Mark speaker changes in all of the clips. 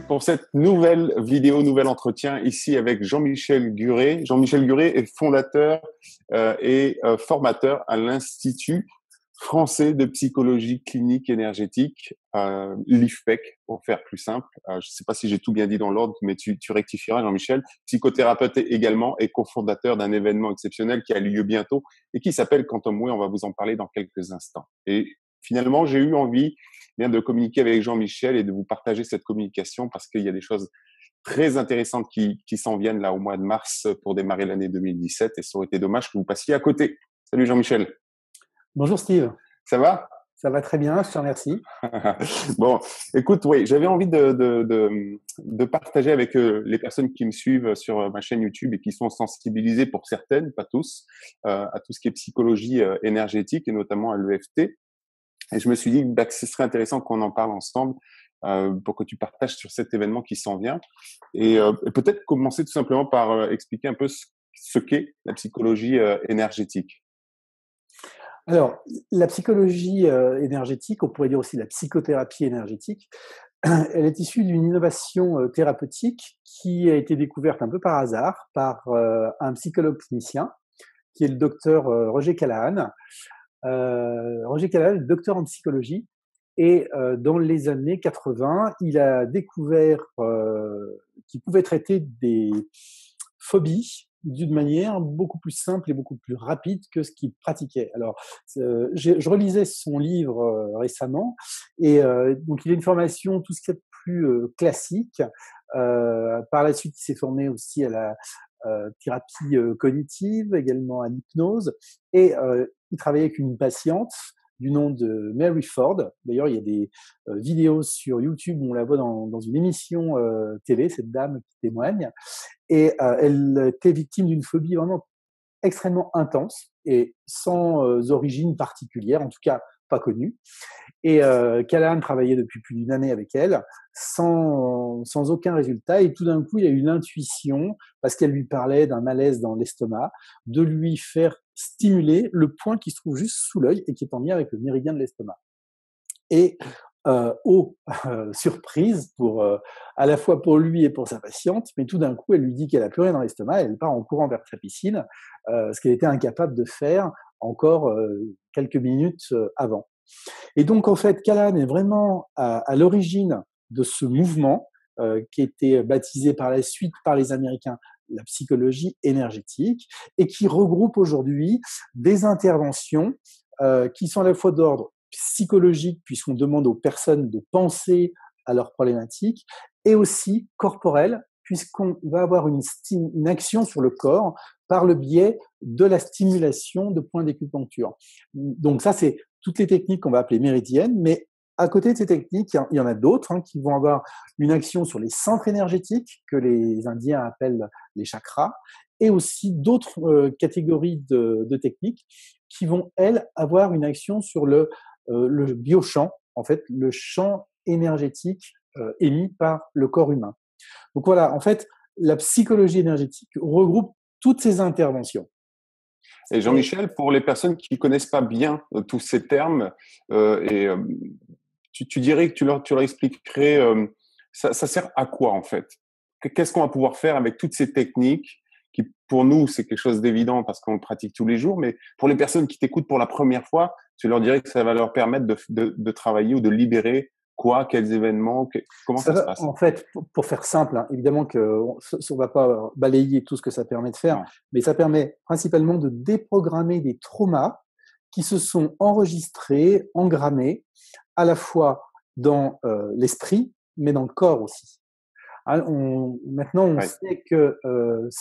Speaker 1: pour cette nouvelle vidéo, nouvel entretien ici avec Jean-Michel Guret. Jean-Michel Guret est fondateur et formateur à l'Institut français de psychologie clinique énergétique, l'IFPEC pour faire plus simple. Je ne sais pas si j'ai tout bien dit dans l'ordre, mais tu rectifieras, Jean-Michel. Psychothérapeute également et cofondateur d'un événement exceptionnel qui a lieu bientôt et qui s'appelle Quantum Way. On va vous en parler dans quelques instants. Et finalement, j'ai eu envie de communiquer avec Jean-Michel et de vous partager cette communication parce qu'il y a des choses très intéressantes qui s'en viennent là au mois de mars pour démarrer l'année 2017 et ça aurait été dommage que vous passiez à côté. Salut Jean-Michel.
Speaker 2: Bonjour Steve.
Speaker 1: Ça va?
Speaker 2: Ça va très bien, je te remercie.
Speaker 1: Bon, écoute, oui, j'avais envie de partager avec les personnes qui me suivent sur ma chaîne YouTube et qui sont sensibilisées pour certaines, pas tous, à tout ce qui est psychologie énergétique et notamment à l'EFT. Et je me suis dit que ce serait intéressant qu'on en parle ensemble pour que tu partages sur cet événement qui s'en vient. Et peut-être commencer tout simplement par expliquer un peu ce qu'est la psychologie énergétique.
Speaker 2: Alors, la psychologie énergétique, on pourrait dire aussi la psychothérapie énergétique, elle est issue d'une innovation thérapeutique qui a été découverte un peu par hasard par un psychologue clinicien qui est le docteur Roger Callahan. Roger Callahan est docteur en psychologie et dans les années 80, il a découvert qu'il pouvait traiter des phobies d'une manière beaucoup plus simple et beaucoup plus rapide que ce qu'il pratiquait. Alors, je relisais son livre récemment et donc il a une formation tout ce qui est plus classique. Par la suite, il s'est formé aussi à la thérapie cognitive, également à l'hypnose et il travaillait avec une patiente du nom de Mary Ford. D'ailleurs, il y a des vidéos sur YouTube où on la voit dans une émission télé, cette dame qui témoigne. Et elle était victime d'une phobie vraiment extrêmement intense et sans origine particulière, en tout cas pas connue. Et Callahan travaillait depuis plus d'une année avec elle, sans aucun résultat. Et tout d'un coup, il y a eu l'intuition, parce qu'elle lui parlait d'un malaise dans l'estomac, de lui faire stimuler le point qui se trouve juste sous l'œil et qui est en lien avec le méridien de l'estomac. Et surprise à la fois pour lui et pour sa patiente, mais tout d'un coup, elle lui dit qu'elle a plus rien dans l'estomac, et elle part en courant vers sa piscine, ce qu'elle était incapable de faire encore quelques minutes avant. Et donc, en fait, Callahan est vraiment à l'origine de ce mouvement qui a été baptisé par la suite par les Américains la psychologie énergétique et qui regroupe aujourd'hui des interventions qui sont à la fois d'ordre psychologique, puisqu'on demande aux personnes de penser à leurs problématiques, et aussi corporelle, puisqu'on va avoir une action sur le corps par le biais de la stimulation de points d'acupuncture. Donc ça, c'est toutes les techniques qu'on va appeler méridiennes, mais à côté de ces techniques, il y en a d'autres qui vont avoir une action sur les centres énergétiques, que les Indiens appellent les chakras, et aussi d'autres catégories de techniques qui vont, elles, avoir une action sur le biochamp, en fait, le champ énergétique émis par le corps humain. Donc voilà, en fait, la psychologie énergétique regroupe toutes ces interventions.
Speaker 1: Et Jean-Michel, pour les personnes qui ne connaissent pas bien tous ces termes, tu dirais que tu leur expliquerais, ça sert à quoi en fait? Qu'est-ce qu'on va pouvoir faire avec toutes ces techniques qui, pour nous, c'est quelque chose d'évident parce qu'on le pratique tous les jours, mais pour les personnes qui t'écoutent pour la première fois, tu leur dirais que ça va leur permettre de travailler ou de libérer quoi, quels événements, comment ça se passe?
Speaker 2: En fait, pour faire simple, évidemment qu'on ne va pas balayer tout ce que ça permet de faire, mais ça permet principalement de déprogrammer des traumas qui se sont enregistrés, engrammés, à la fois dans l'esprit, mais dans le corps aussi. Maintenant, on sait que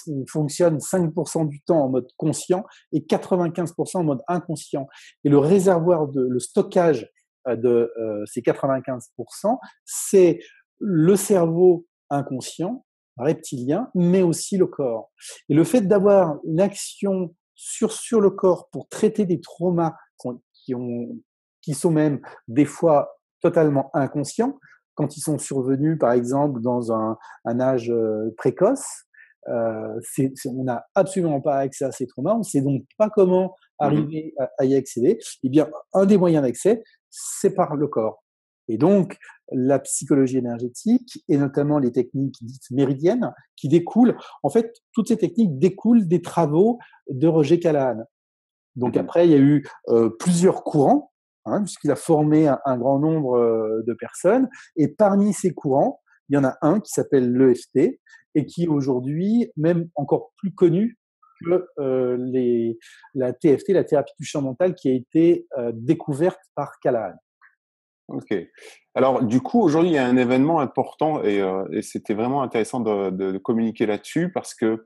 Speaker 2: on fonctionne 5% du temps en mode conscient et 95% en mode inconscient. Et le réservoir, le stockage de ces 95%, c'est le cerveau inconscient, reptilien, mais aussi le corps. Et le fait d'avoir une action sur le corps pour traiter des traumas qui sont même des fois totalement inconscients, quand ils sont survenus, par exemple, dans un âge précoce, on n'a absolument pas accès à ces traumas, on ne sait donc pas comment arriver à y accéder. Eh bien, un des moyens d'accès, c'est par le corps. Et donc, la psychologie énergétique, et notamment les techniques dites méridiennes, qui découlent, en fait, toutes ces techniques découlent des travaux de Roger Callahan. Donc après, il y a eu plusieurs courants, puisqu'il a formé un grand nombre de personnes. Et parmi ces courants, il y en a un qui s'appelle l'EFT et qui est aujourd'hui même encore plus connu que la TFT, la thérapie du champ mental, qui a été découverte par Callahan.
Speaker 1: Ok. Alors, du coup, aujourd'hui, il y a un événement important et c'était vraiment intéressant de communiquer là-dessus parce que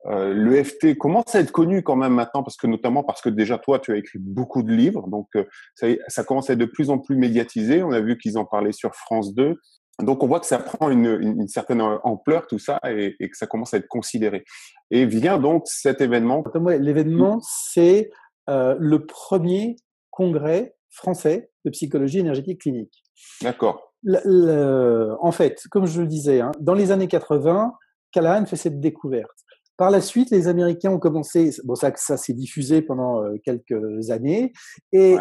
Speaker 1: l'EFT commence à être connu quand même maintenant notamment parce que déjà toi tu as écrit beaucoup de livres, donc ça commence à être de plus en plus médiatisé. On a vu qu'ils en parlaient sur France 2, donc on voit que ça prend une certaine ampleur tout ça et que ça commence à être considéré. Et vient donc cet événement.
Speaker 2: L'événement, c'est le premier congrès français de psychologie énergétique clinique.
Speaker 1: D'accord.
Speaker 2: En fait, comme je le disais, dans les années 80, Callahan fait cette découverte. Par la suite, les Américains ont commencé, ça s'est diffusé pendant quelques années, et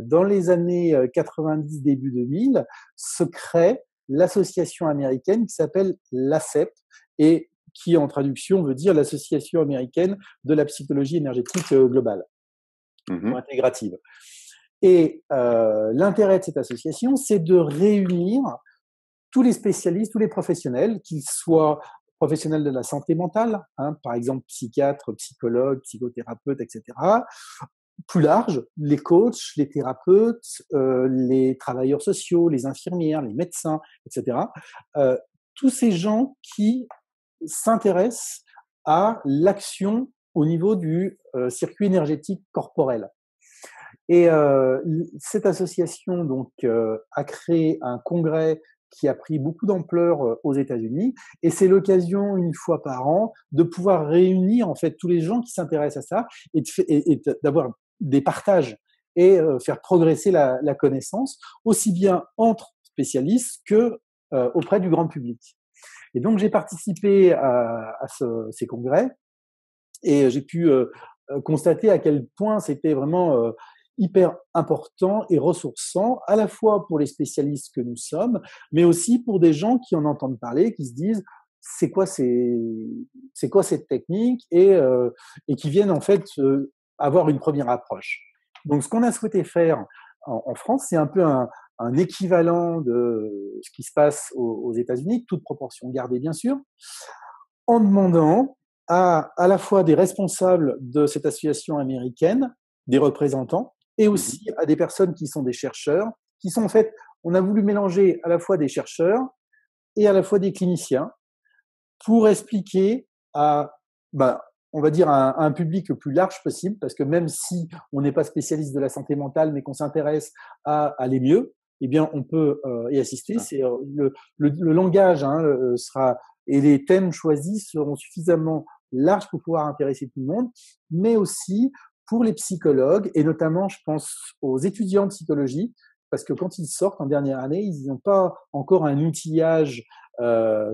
Speaker 2: dans les années 90, début 2000, se crée l'association américaine qui s'appelle l'ACEP, et qui en traduction veut dire l'Association américaine de la psychologie énergétique globale, ou intégrative. Et l'intérêt de cette association, c'est de réunir tous les spécialistes, tous les professionnels, qu'ils soient professionnels de la santé mentale, par exemple psychiatres, psychologues, psychothérapeutes, etc. Plus large, les coachs, les thérapeutes, les travailleurs sociaux, les infirmières, les médecins, etc. Tous ces gens qui s'intéressent à l'action au niveau du circuit énergétique corporel. Et cette association donc a créé un congrès qui a pris beaucoup d'ampleur aux États-Unis, et c'est l'occasion une fois par an de pouvoir réunir en fait tous les gens qui s'intéressent à ça et d'avoir des partages et faire progresser la connaissance aussi bien entre spécialistes que auprès du grand public. Et donc j'ai participé à ces congrès et j'ai pu constater à quel point c'était vraiment hyper important et ressourçant, à la fois pour les spécialistes que nous sommes, mais aussi pour des gens qui en entendent parler, qui se disent c'est quoi cette technique, et qui viennent en fait avoir une première approche. Donc ce qu'on a souhaité faire en France, c'est un peu un équivalent de ce qui se passe aux États-Unis, toute proportion gardée bien sûr, en demandant à la fois des responsables de cette association américaine, des représentants, et aussi à des personnes qui sont des chercheurs, qui sont en fait, on a voulu mélanger à la fois des chercheurs et à la fois des cliniciens pour expliquer on va dire à un public le plus large possible, parce que même si on n'est pas spécialiste de la santé mentale, mais qu'on s'intéresse à aller mieux, eh bien, on peut y assister. C'est le langage sera, et les thèmes choisis seront suffisamment larges pour pouvoir intéresser tout le monde, mais aussi pour les psychologues, et notamment, je pense, aux étudiants de psychologie, parce que quand ils sortent en dernière année, ils n'ont pas encore un outillage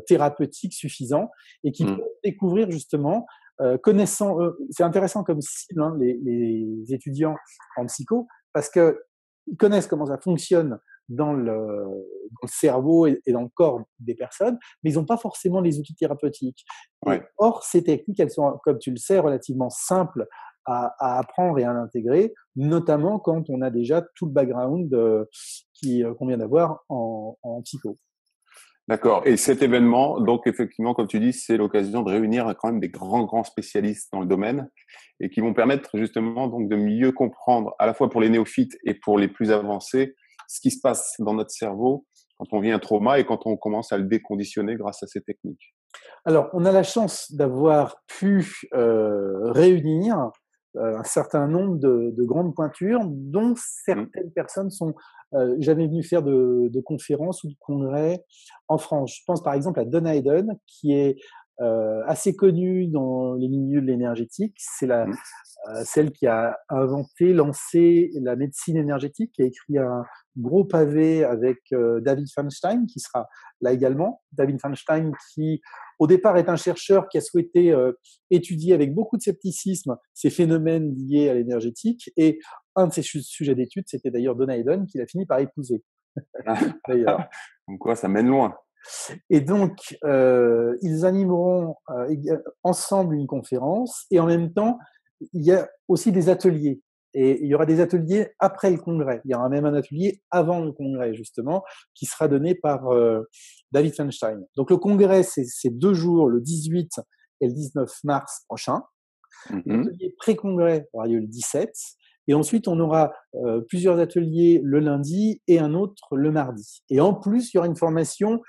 Speaker 2: thérapeutique suffisant, et qui peuvent découvrir justement, connaissant, c'est intéressant comme cible, les étudiants en psycho, parce que ils connaissent comment ça fonctionne dans le cerveau et dans le corps des personnes, mais ils n'ont pas forcément les outils thérapeutiques.
Speaker 1: Ouais.
Speaker 2: Or, ces techniques, elles sont, comme tu le sais, relativement simples à apprendre et à intégrer, notamment quand on a déjà tout le background qu'on vient d'avoir en psycho.
Speaker 1: D'accord. Et cet événement, donc effectivement, comme tu dis, c'est l'occasion de réunir quand même des grands spécialistes dans le domaine et qui vont permettre justement donc de mieux comprendre, à la fois pour les néophytes et pour les plus avancés, ce qui se passe dans notre cerveau quand on vit un trauma et quand on commence à le déconditionner grâce à ces techniques.
Speaker 2: Alors, on a la chance d'avoir pu réunir un certain nombre de grandes pointures, dont certaines personnes sont jamais venues faire de conférences ou de congrès en France. Je pense par exemple à Donna Hayden, qui est assez connue dans les milieux de l'énergétique. C'est celle qui a inventé, lancé la médecine énergétique, qui a écrit un gros pavé avec David Feinstein, qui sera là également. David Feinstein, qui au départ est un chercheur qui a souhaité étudier avec beaucoup de scepticisme ces phénomènes liés à l'énergétique, et un de ses sujets d'étude, c'était d'ailleurs Donna Hayden, qu'il a fini par épouser. d'ailleurs.
Speaker 1: Comme quoi, ça mène loin.
Speaker 2: Et donc, ils animeront ensemble une conférence et en même temps, il y a aussi des ateliers. Et il y aura des ateliers après le congrès. Il y aura même un atelier avant le congrès, justement, qui sera donné par David Feinstein. Donc, le congrès, c'est 2 jours, le 18 et le 19 mars prochain.
Speaker 1: Mhm.
Speaker 2: L'atelier pré-congrès aura lieu le 17. Et ensuite, on aura plusieurs ateliers le lundi et un autre le mardi. Et en plus, il y aura une formation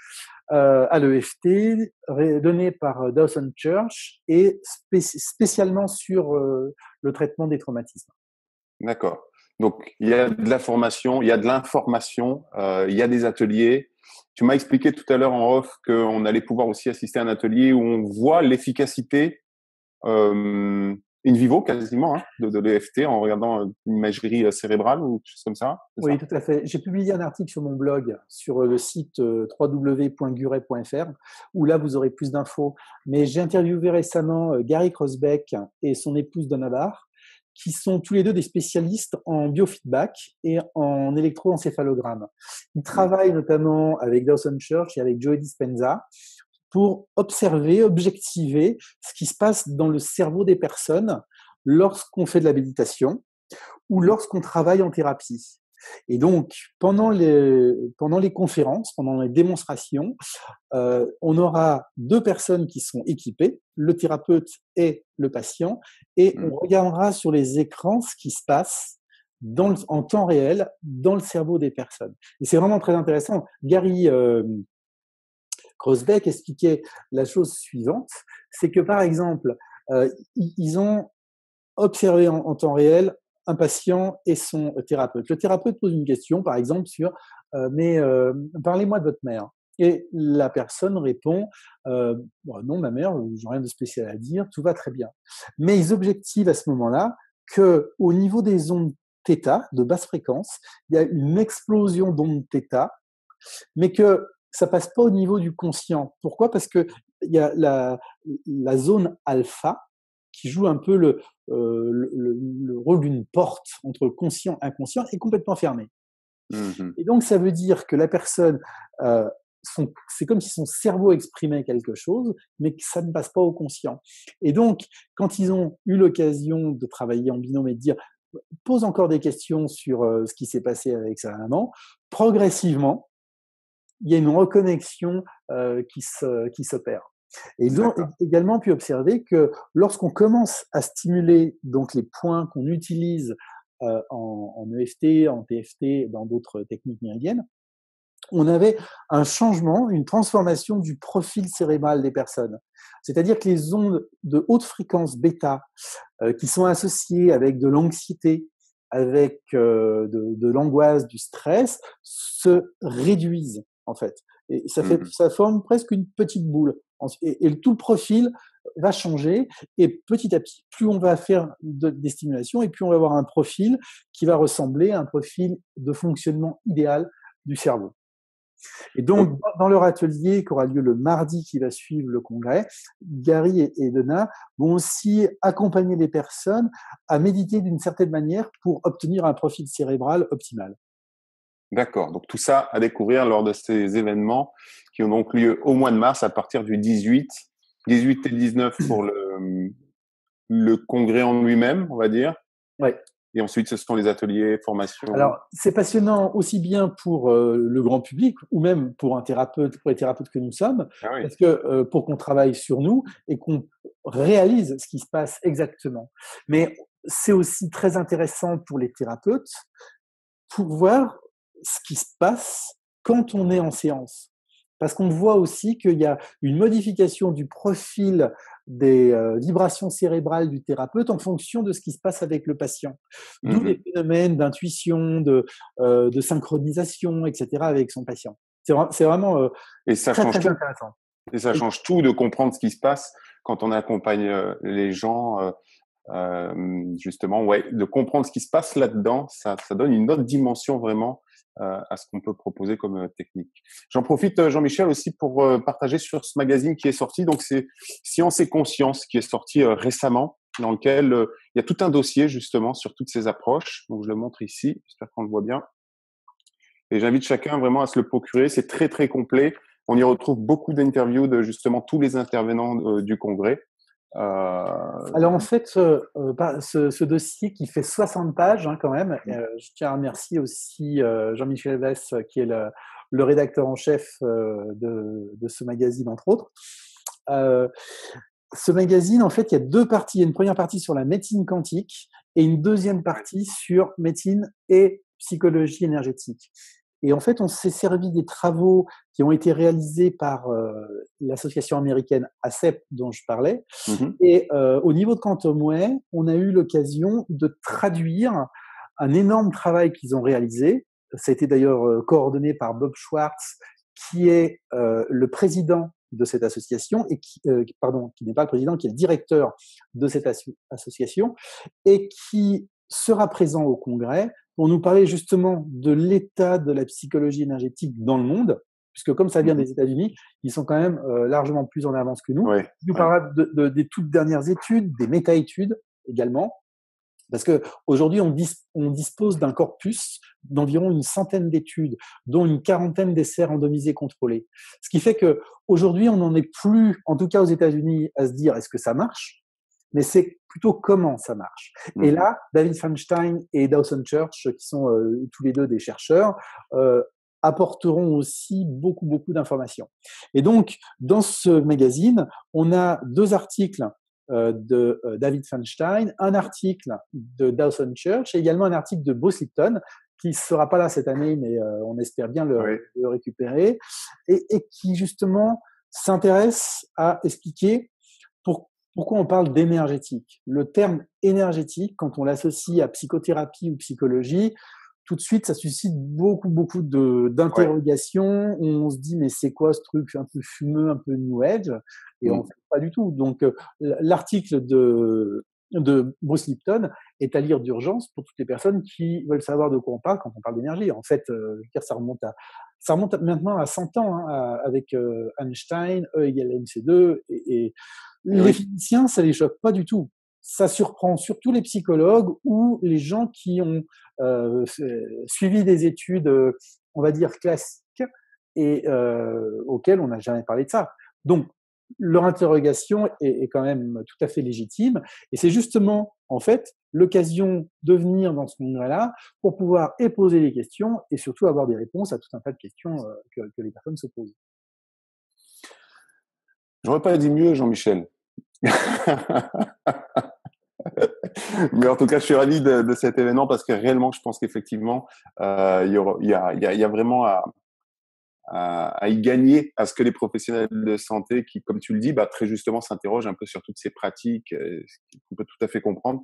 Speaker 2: à l'EFT, donné par Dawson Church et spécialement sur le traitement des traumatismes.
Speaker 1: D'accord. Donc, il y a de la formation, il y a de l'information, il y a des ateliers. Tu m'as expliqué tout à l'heure en off qu'on allait pouvoir aussi assister à un atelier où on voit l'efficacité in vivo quasiment de l'EFT en regardant une imagerie cérébrale ou quelque chose comme ça, c'est
Speaker 2: Oui,
Speaker 1: ça?
Speaker 2: tout à fait. J'ai publié un article sur mon blog, sur le site www.guret.fr, où là, vous aurez plus d'infos. Mais j'ai interviewé récemment Gary Crosbeck et son épouse Donna Barr, qui sont tous les deux des spécialistes en biofeedback et en électroencéphalogramme. Ils travaillent notamment avec Dawson Church et avec Joe Dispenza pour observer, objectiver ce qui se passe dans le cerveau des personnes lorsqu'on fait de la méditation ou lorsqu'on travaille en thérapie. Et donc, pendant les conférences, pendant les démonstrations, on aura 2 personnes qui sont équipées, le thérapeute et le patient, et on regardera sur les écrans ce qui se passe en temps réel dans le cerveau des personnes. Et c'est vraiment très intéressant. Gary Crosbeck expliquait la chose suivante, c'est que par exemple, ils ont observé en temps réel un patient et son thérapeute. Le thérapeute pose une question, par exemple, sur mais parlez-moi de votre mère. Et la personne répond bon, non, ma mère, j'ai rien de spécial à dire, tout va très bien. Mais ils objectivent à ce moment-là que au niveau des ondes θ de basse fréquence, il y a une explosion d'ondes θ, mais que ça passe pas au niveau du conscient. Pourquoi? Parce que il y a la zone alpha qui joue un peu le rôle d'une porte entre conscient et inconscient est complètement fermée.
Speaker 1: Mhm.
Speaker 2: Et donc, ça veut dire que la personne, c'est comme si son cerveau exprimait quelque chose, mais que ça ne passe pas au conscient. Et donc, quand ils ont eu l'occasion de travailler en binôme et de dire, pose encore des questions sur ce qui s'est passé avec sa maman, progressivement, il y a une reconnexion qui s'opère. Et ils ont
Speaker 1: D'accord.
Speaker 2: également pu observer que lorsqu'on commence à stimuler donc les points qu'on utilise en EFT, en TFT, dans d'autres techniques méridiennes, on avait un changement, une transformation du profil cérébral des personnes. C'est-à-dire que les ondes de haute fréquence bêta, qui sont associées avec de l'anxiété, avec de l'angoisse, du stress, se réduisent en fait. Et
Speaker 1: Mhm.
Speaker 2: ça forme presque une petite boule. Et tout le profil va changer. Et petit à petit, plus on va faire des stimulations, et plus on va avoir un profil qui va ressembler à un profil de fonctionnement idéal du cerveau. Et donc,
Speaker 1: Donc,
Speaker 2: dans leur atelier qui aura lieu le mardi qui va suivre le congrès, Gary et Donna vont aussi accompagner les personnes à méditer d'une certaine manière pour obtenir un profil cérébral optimal.
Speaker 1: d'accord. Donc, tout ça à découvrir lors de ces événements qui ont donc lieu au mois de mars à partir du 18 et 19 pour le congrès en lui-même, on va dire.
Speaker 2: Ouais.
Speaker 1: Et ensuite, ce sont les ateliers, formations.
Speaker 2: Alors, c'est passionnant aussi bien pour le grand public ou même pour un thérapeute, pour les thérapeutes que nous sommes,
Speaker 1: Ah oui.
Speaker 2: parce que pour qu'on travaille sur nous et qu'on réalise ce qui se passe exactement. Mais c'est aussi très intéressant pour les thérapeutes pour voir ce qui se passe quand on est en séance. Parce qu'on voit aussi qu'il y a une modification du profil des vibrations cérébrales du thérapeute en fonction de ce qui se passe avec le patient. D'où les
Speaker 1: Mhm.
Speaker 2: phénomènes d'intuition, de synchronisation, etc. avec son patient. C'est vraiment
Speaker 1: Et ça
Speaker 2: très,
Speaker 1: change
Speaker 2: très
Speaker 1: tout.
Speaker 2: intéressant.
Speaker 1: Et ça change tout de comprendre ce qui se passe quand on accompagne les gens. Justement, ouais, de comprendre ce qui se passe là-dedans, ça donne une autre dimension vraiment à ce qu'on peut proposer comme technique. J'en profite, Jean-Michel, aussi pour partager sur ce magazine qui est sorti. Donc, c'est Science et Conscience qui est sorti récemment, dans lequel il y a tout un dossier justement sur toutes ces approches. Donc, je le montre ici. J'espère qu'on le voit bien. Et j'invite chacun vraiment à se le procurer. C'est très, très complet. On y retrouve beaucoup d'interviews de justement tous les intervenants du congrès.
Speaker 2: Alors en fait, ce dossier qui fait 60 pages quand même, je tiens à remercier aussi Jean-Michel Vess, qui est le rédacteur en chef de ce magazine, entre autres. Ce magazine, en fait, il y a deux parties. Il y a une première partie sur la médecine quantique et une deuxième partie sur médecine et psychologie énergétique. Et en fait, on s'est servi des travaux qui ont été réalisés par l'association américaine ACEP dont je parlais. Et au niveau de Quantum Way, on a eu l'occasion de traduire un énorme travail qu'ils ont réalisé. Ça a été d'ailleurs coordonné par Bob Schwartz, qui est le président de cette association et qui n'est pas le président, qui est le directeur de cette association et qui sera présent au congrès pour nous parler justement de l'état de la psychologie énergétique dans le monde, puisque comme ça vient des États-Unis, ils sont quand même largement plus en avance que nous. Il nous parlera des toutes dernières études, des méta-études également, parce que aujourd'hui on dispose d'un corpus d'environ une centaine d'études, dont une quarantaine d'essais randomisés contrôlés. Ce qui fait que aujourd'hui on n'en est plus, en tout cas aux États-Unis, à se dire est-ce que ça marche, mais c'est plutôt comment ça marche. Et là, David Feinstein et Dawson Church, qui sont tous les deux des chercheurs, apporteront aussi beaucoup d'informations. Et donc, dans ce magazine, on a deux articles de David Feinstein, un article de Dawson Church et également un article de Bruce Lipton, qui ne sera pas là cette année, mais on espère bien le récupérer, et qui justement s'intéresse à expliquer pourquoi on parle d'énergétique. Le terme énergétique, quand on l'associe à psychothérapie ou psychologie, tout de suite, ça suscite beaucoup d'interrogations. On se dit, mais c'est quoi ce truc un peu fumeux, un peu new age? Et en fait, pas du tout. Donc, l'article de Bruce Lipton est à lire d'urgence pour toutes les personnes qui veulent savoir de quoi on parle quand on parle d'énergie. En fait, je veux dire, ça remonte maintenant à 100 ans, avec Einstein, E égale mc2, et les physiciens, ça les choque pas du tout. Ça surprend surtout les psychologues ou les gens qui ont suivi des études, on va dire, classiques et auxquelles on n'a jamais parlé de ça. Donc, leur interrogation est quand même tout à fait légitime. Et c'est justement, en fait, l'occasion de venir dans ce congrès-là pour pouvoir poser des questions et surtout avoir des réponses à tout un tas de questions que les personnes se posent.
Speaker 1: J'aurais pas dit mieux, Jean-Michel. Mais en tout cas, je suis ravi de cet événement parce que réellement, je pense qu'effectivement, il y a vraiment à y gagner à ce que les professionnels de santé qui, comme tu le dis, très justement s'interrogent un peu sur toutes ces pratiques, ce qu'on peut tout à fait comprendre.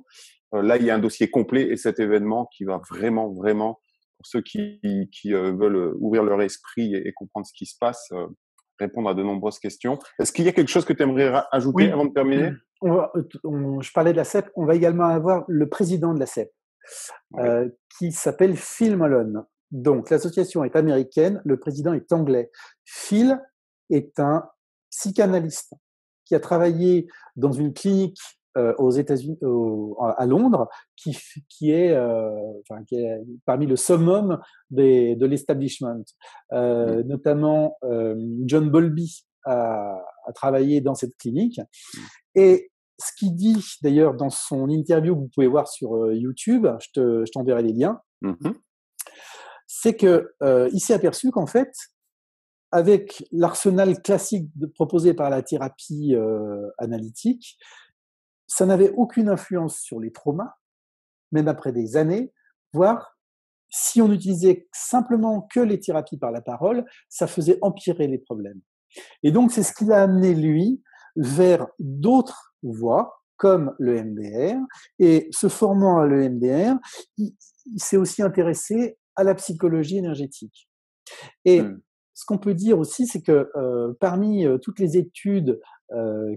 Speaker 1: Là, il y a un dossier complet et cet événement qui va vraiment, pour ceux qui veulent ouvrir leur esprit et comprendre ce qui se passe, répondre à de nombreuses questions. Est-ce qu'il y a quelque chose que tu aimerais ajouter avant de terminer?
Speaker 2: Je parlais de la CEP. On va également avoir le président de la CEP, qui s'appelle Phil Malone. Donc, l'association est américaine, le président est anglais. Phil est un psychanalyste qui a travaillé dans une clinique aux États-Unis, à Londres, qui est parmi le summum de l'establishment. Notamment, John Bowlby a travaillé dans cette clinique. Et ce qu'il dit, d'ailleurs, dans son interview que vous pouvez voir sur YouTube, je t'enverrai les liens, c'est que il s'est aperçu qu'en fait, avec l'arsenal classique proposé par la thérapie analytique, ça n'avait aucune influence sur les traumas, même après des années, voire si on utilisait simplement que les thérapies par la parole, ça faisait empirer les problèmes. Et donc, c'est ce qui l'a amené, lui, vers d'autres voies, comme le MDR. Et se formant à l'EMDR, il s'est aussi intéressé à la psychologie énergétique. Et ce qu'on peut dire aussi, c'est que parmi toutes les études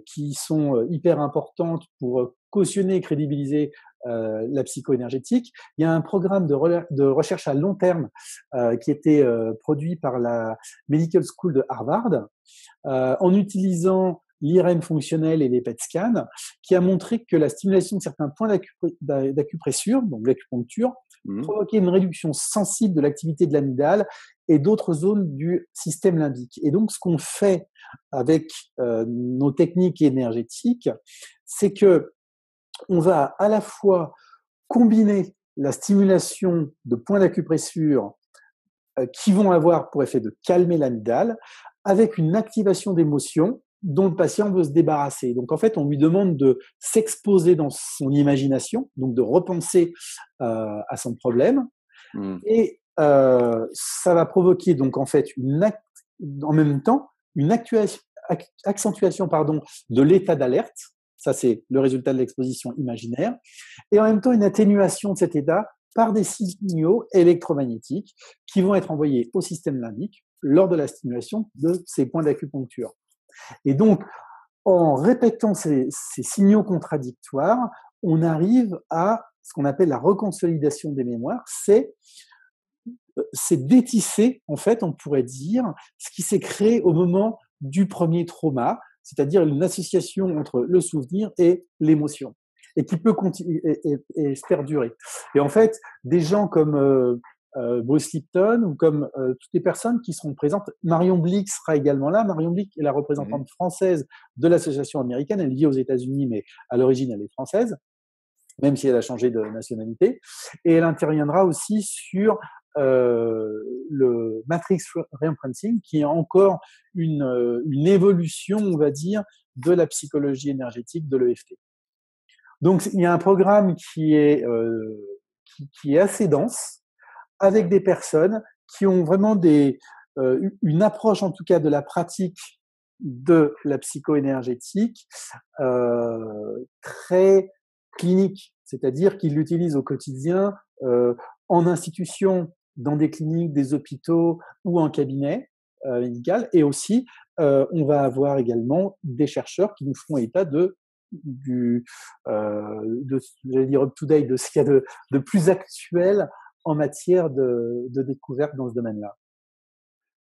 Speaker 2: qui sont hyper importantes pour cautionner et crédibiliser la psycho-énergétique, il y a un programme de recherche à long terme qui était produit par la Medical School de Harvard en utilisant l'IRM fonctionnel et les PET scans, qui a montré que la stimulation de certains points d'acupressure, donc l'acupuncture, provoquait une réduction sensible de l'activité de l'amygdale et d'autres zones du système limbique. Et donc, ce qu'on fait avec nos techniques énergétiques, c'est que on va à la fois combiner la stimulation de points d'acupressure qui vont avoir pour effet de calmer l'amygdale avec une activation d'émotions dont le patient veut se débarrasser. Donc, en fait, on lui demande de s'exposer dans son imagination, donc de repenser à son problème. Et ça va provoquer, donc, en fait, en même temps, une accentuation de l'état d'alerte. Ça, c'est le résultat de l'exposition imaginaire. Et en même temps, une atténuation de cet état par des signaux électromagnétiques qui vont être envoyés au système limbique lors de la stimulation de ces points d'acupuncture. Et donc, en répétant ces signaux contradictoires, on arrive à ce qu'on appelle la reconsolidation des mémoires. C'est détisser, en fait, on pourrait dire, ce qui s'est créé au moment du premier trauma, c'est-à-dire une association entre le souvenir et l'émotion, et qui peut continuer et se perdurer. Et en fait, des gens comme Bruce Lipton ou comme toutes les personnes qui seront présentes, Marion Blick sera également là. Marion Blick est la représentante française de l'association américaine. Elle vit aux États-Unis, mais à l'origine, elle est française, même si elle a changé de nationalité. Et elle interviendra aussi sur le Matrix Reimprinting, qui est encore une évolution, on va dire, de la psychologie énergétique de l'EFT. Donc, il y a un programme qui est assez dense, avec des personnes qui ont vraiment une approche, en tout cas, de la pratique de la psycho-énergétique très clinique, c'est-à-dire qu'ils l'utilisent au quotidien en institution, dans des cliniques, des hôpitaux ou en cabinet médical. Et aussi, on va avoir également des chercheurs qui nous font état j'allais dire up-to-date, de ce qu'il y a de plus actuel en matière de découverte dans ce domaine-là.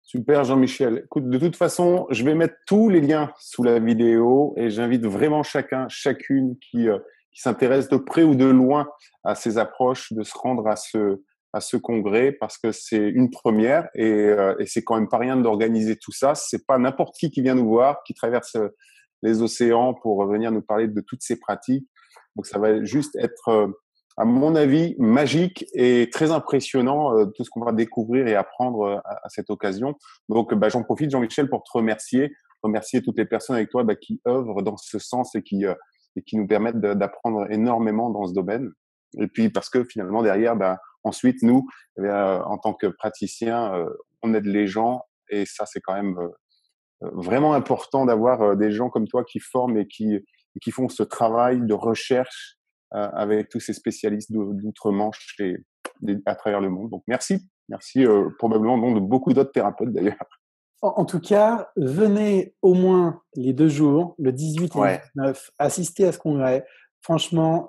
Speaker 1: Super, Jean-Michel. Écoute, de toute façon, je vais mettre tous les liens sous la vidéo et j'invite vraiment chacune qui s'intéresse de près ou de loin à ces approches de se rendre à ce congrès parce que c'est une première et c'est quand même pas rien d'organiser tout ça. C'est pas n'importe qui vient nous voir, qui traverse les océans pour venir nous parler de toutes ces pratiques. Donc, ça va juste être à mon avis, magique et très impressionnant tout ce qu'on va découvrir et apprendre à cette occasion. Donc, j'en profite, Jean-Michel, pour te remercier toutes les personnes avec toi qui œuvrent dans ce sens et qui nous permettent d'apprendre énormément dans ce domaine. Et puis, parce que finalement, derrière, ensuite, nous, en tant que praticiens, on aide les gens et ça, c'est quand même vraiment important d'avoir des gens comme toi qui forment et qui font ce travail de recherche avec tous ces spécialistes d'outre-Manche et à travers le monde. Donc, merci probablement au nom de beaucoup d'autres thérapeutes d'ailleurs.
Speaker 2: En tout cas, venez au moins les 2 jours, le 18 et le 19, assister à ce congrès. Franchement,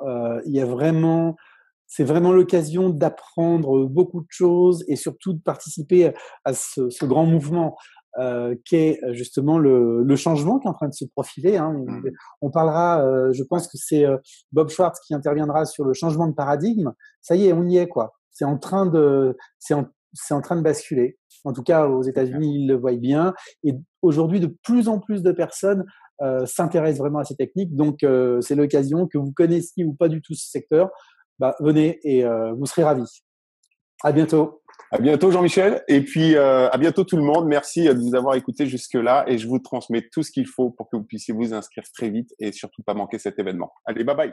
Speaker 2: c'est vraiment l'occasion d'apprendre beaucoup de choses et surtout de participer à ce grand mouvement qu'est justement le changement qui est en train de se profiler. On parlera, je pense que c'est Bob Schwartz qui interviendra sur le changement de paradigme. Ça y est, on y est, quoi. C'est en train de basculer. En tout cas, aux États-Unis, ils le voient bien. Et aujourd'hui, de plus en plus de personnes s'intéressent vraiment à ces techniques. Donc, c'est l'occasion, que vous connaissiez ou pas du tout ce secteur, venez et vous serez ravis. À bientôt.
Speaker 1: À bientôt, Jean-Michel. Et puis, à bientôt tout le monde. Merci de nous avoir écoutés jusque-là. Et je vous transmets tout ce qu'il faut pour que vous puissiez vous inscrire très vite et surtout pas manquer cet événement. Allez, bye bye.